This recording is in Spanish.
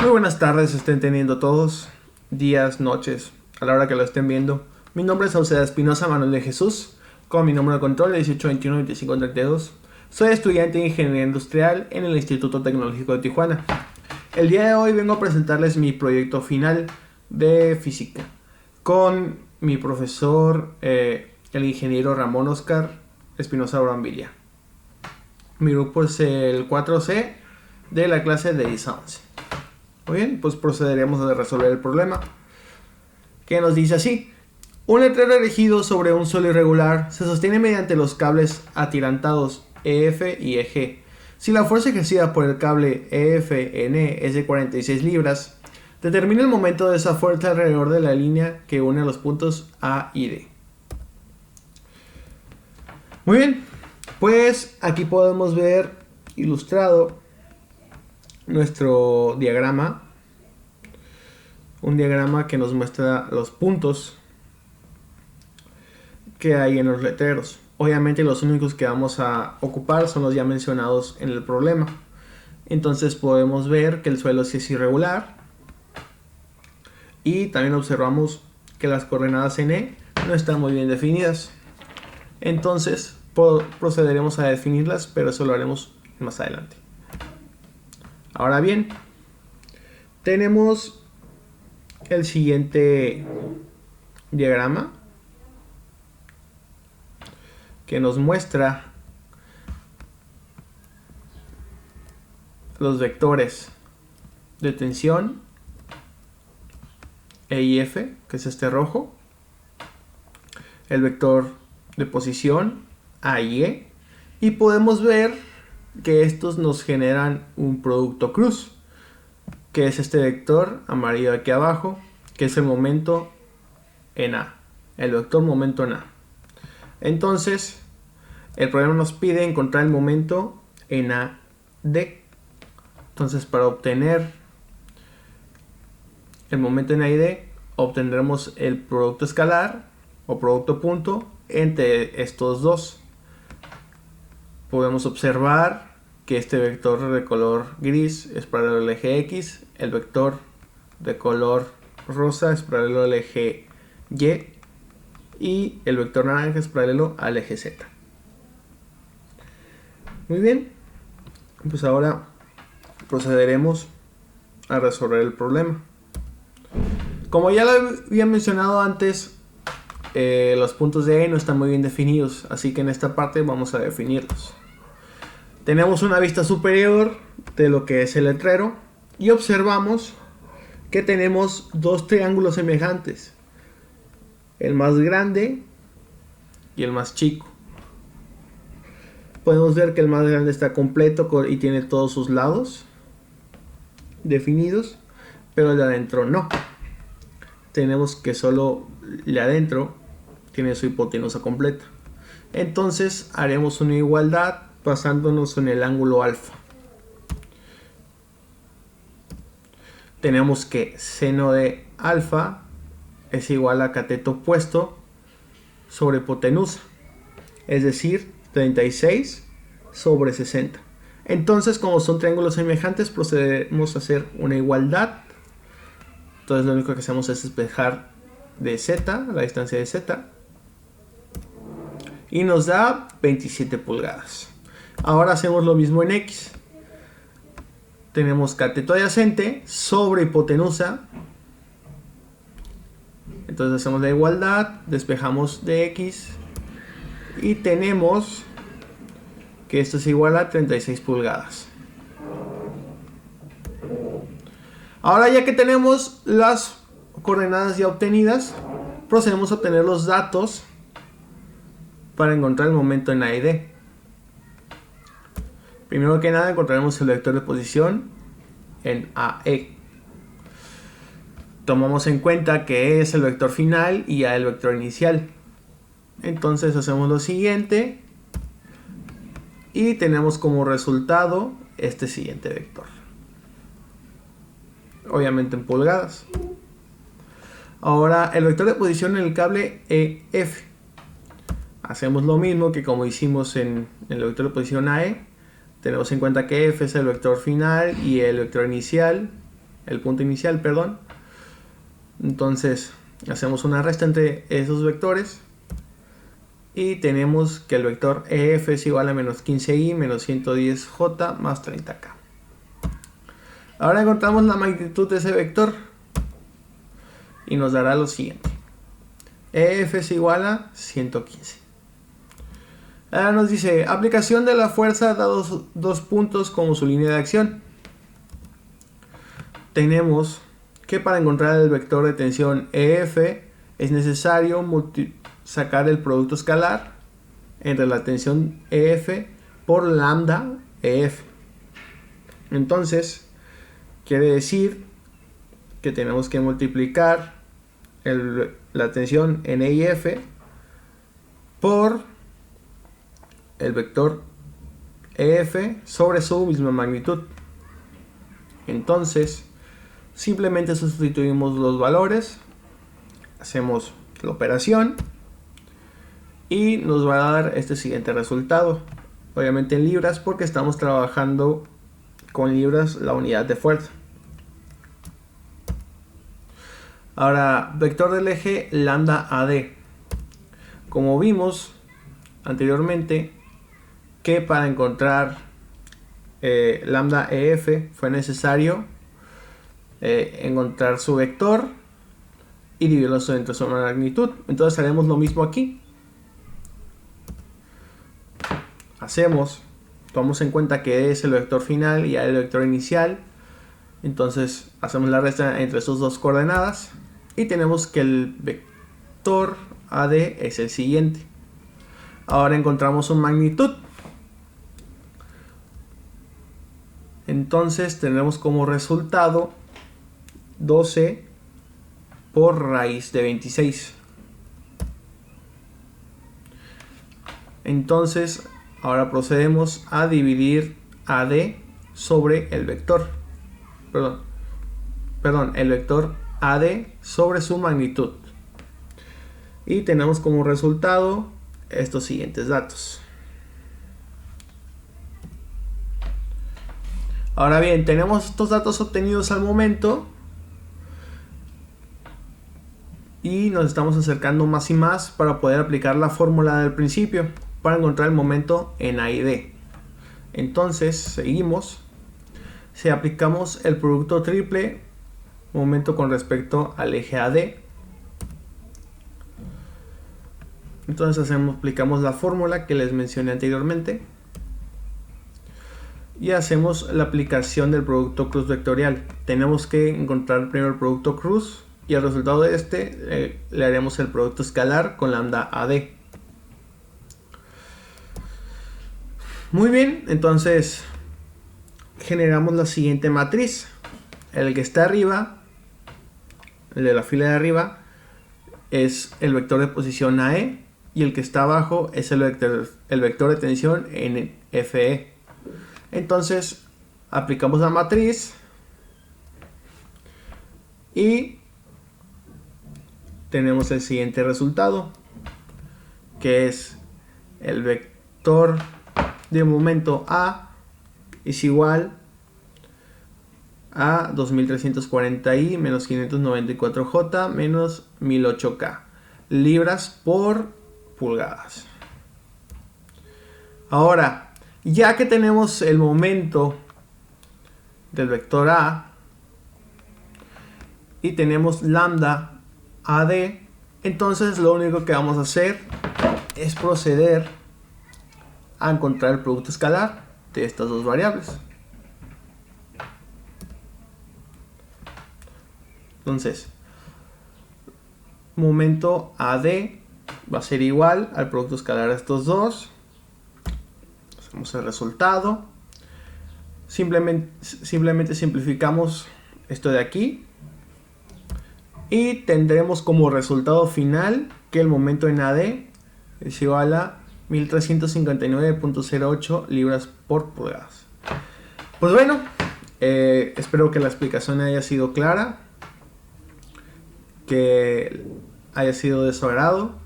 Muy buenas tardes, estén teniendo todos, días, noches, a la hora que lo estén viendo. Mi nombre es Sauceda Espinosa Manuel de Jesús, con mi número de control 1821-2532. Soy estudiante de Ingeniería Industrial en el Instituto Tecnológico de Tijuana. El día de hoy vengo a presentarles mi proyecto final de física con mi profesor, el ingeniero Ramón Oscar Espinosa Brambilla. Mi grupo es el 4C de la clase de 10 a 11. Muy bien, pues procederemos a resolver el problema, que nos dice así: un letrero erigido sobre un suelo irregular se sostiene mediante los cables atirantados EF y EG. Si la fuerza ejercida por el cable EFN es de 46 libras, determina el momento de esa fuerza alrededor de la línea que une los puntos A y D. Muy bien, pues aquí podemos ver ilustrado nuestro diagrama, un diagrama que nos muestra los puntos que hay en los letreros. Obviamente los únicos que vamos a ocupar son los ya mencionados en el problema. Entonces podemos ver que el suelo sí es irregular y también observamos que las coordenadas en E no están muy bien definidas. Entonces procederemos a definirlas, pero eso lo haremos más adelante. Ahora bien, tenemos el siguiente diagrama que nos muestra los vectores de tensión E y F, que es este rojo, el vector de posición A y E, y podemos ver que estos nos generan un producto cruz, que es este vector amarillo aquí abajo, que es el momento en A, el vector momento en A. Entonces, el problema nos pide encontrar el momento en AD. Entonces, para obtener el momento en A y D, obtendremos el producto escalar o producto punto entre estos dos. Podemos observar que este vector de color gris es paralelo al eje X, el vector de color rosa es paralelo al eje Y y el vector naranja es paralelo al eje Z. Muy bien, pues ahora procederemos a resolver el problema. Como ya lo había mencionado antes, los puntos de E no están muy bien definidos, así que en esta parte vamos a definirlos. Tenemos una vista superior de lo que es el letrero y observamos que tenemos dos triángulos semejantes, el más grande y el más chico. Podemos ver que el más grande está completo y tiene todos sus lados definidos, pero el de adentro no. Tenemos que solo el de adentro tiene su hipotenusa completa. Entonces haremos una igualdad basándonos en el ángulo alfa. Tenemos que seno de alfa es igual a cateto opuesto sobre hipotenusa, es decir, 36 sobre 60. Entonces, como son triángulos semejantes, procedemos a hacer una igualdad. Entonces, lo único que hacemos es despejar de z, la distancia de z, y nos da 27 pulgadas. Ahora hacemos lo mismo en X. Tenemos cateto adyacente sobre hipotenusa. Entonces hacemos la igualdad, despejamos de X y tenemos que esto es igual a 36 pulgadas. Ahora, ya que tenemos las coordenadas ya obtenidas, procedemos a obtener los datos para encontrar el momento en A y D. Primero que nada encontraremos el vector de posición en AE. Tomamos en cuenta que E es el vector final y A el vector inicial. Entonces hacemos lo siguiente y tenemos como resultado este siguiente vector. Obviamente en pulgadas. Ahora el vector de posición en el cable EF. Hacemos lo mismo que como hicimos en el vector de posición AE. Tenemos en cuenta que F es el vector final y el vector inicial el punto inicial, perdón. Entonces hacemos una resta entre esos vectores y tenemos que el vector EF es igual a menos 15i menos 110j más 30k. Ahora encontramos la magnitud de ese vector y nos dará lo siguiente: EF es igual a 115. Ahora nos dice aplicación de la fuerza dados dos puntos como su línea de acción. Tenemos que para encontrar el vector de tensión EF es necesario sacar el producto escalar entre la tensión EF por lambda EF. Entonces quiere decir que tenemos que multiplicar la tensión en EF por el vector EF sobre su misma magnitud. Entonces simplemente sustituimos los valores, hacemos la operación y nos va a dar este siguiente resultado, obviamente en libras porque estamos trabajando con libras la unidad de fuerza. Ahora, vector del eje lambda AD. Como vimos anteriormente que para encontrar lambda EF fue necesario encontrar su vector y dividirlo entre su magnitud. Entonces haremos lo mismo aquí. Tomamos en cuenta que es el vector final y el vector inicial. Entonces hacemos la resta entre sus dos coordenadas y tenemos que el vector AD es el siguiente. Ahora encontramos su magnitud. Entonces tendremos como resultado 12 por raíz de 26. Entonces ahora procedemos a dividir AD sobre el vector. El vector AD sobre su magnitud. Y tenemos como resultado estos siguientes datos. Ahora bien, tenemos estos datos obtenidos al momento y nos estamos acercando más y más para poder aplicar la fórmula del principio para encontrar el momento en A y D. Entonces seguimos. Si aplicamos el producto triple momento con respecto al eje AD, entonces aplicamos la fórmula que les mencioné anteriormente y hacemos la aplicación del producto cruz vectorial. Tenemos que encontrar primero el producto cruz y al resultado de este le haremos el producto escalar con lambda AD. Muy bien, entonces generamos la siguiente matriz. El que está arriba, el de la fila de arriba, es el vector de posición AE y el que está abajo es el vector de tensión en FE. Entonces aplicamos la matriz y tenemos el siguiente resultado, que es el vector de momento A es igual a 2340i menos 594j menos 1008k libras por pulgadas. Ahora, ya que tenemos el momento del vector A y tenemos lambda AD, entonces lo único que vamos a hacer es proceder a encontrar el producto escalar de estas dos variables. Entonces, momento AD va a ser igual al producto escalar de estos dos. Hacemos el resultado. Simplemente simplificamos esto de aquí y tendremos como resultado final que el momento en AD es igual a 1359.08 libras por pulgadas. Pues bueno, espero que la explicación haya sido clara, que haya sido de su agrado.